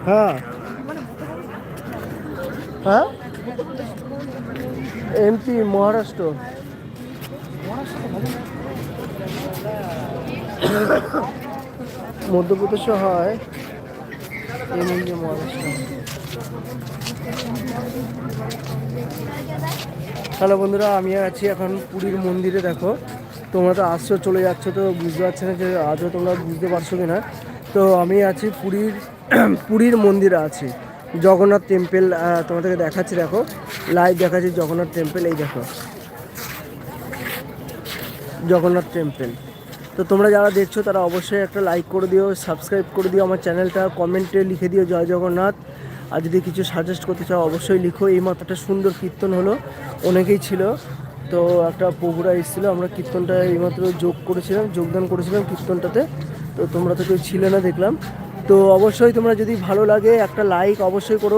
হ্যাঁ হ্যাঁ এমপি মহারাষ্ট্র। মধ্যপ্রদেশে হয় এমপি মহারাষ্ট্র। হ্যালো বন্ধুরা, আমি আছি এখন পুরীর মন্দিরে। দেখো তোমরা তো আসছো চলে যাচ্ছ, তো বুঝতে পারছি না যে আজও তোমরা বুঝতে পারছো কি না। তো আমি আছি পুরীর পুরীর মন্দিরে আছি, জগন্নাথ টেম্পল। তোমাদেরকে দেখাচ্ছি, দেখো লাইভ দেখাচ্ছি জগন্নাথ টেম্পল। এই দেখো জগন্নাথ টেম্পল। তো তোমরা যারা দেখছো তারা অবশ্যই একটা লাইক করে দিও, সাবস্ক্রাইব করে দিও আমার চ্যানেলটা, কমেন্টে লিখে দিও জয় জগন্নাথ। আর যদি কিছু সাজেস্ট করতে চাও অবশ্যই লিখো। এই মাত্র একটা সুন্দর কীর্তন হলো, অনেকেই ছিল। তো একটা প্রভুরা এসেছিলো, আমরা কীর্তনটা এইমাত্র যোগদান করেছিলাম কীর্তনটাতে। তো তোমরা তো কেউ ছিলে না দেখলাম। তো অবশ্যই তোমরা যদি ভালো লাগে একটা লাইক অবশ্যই করো।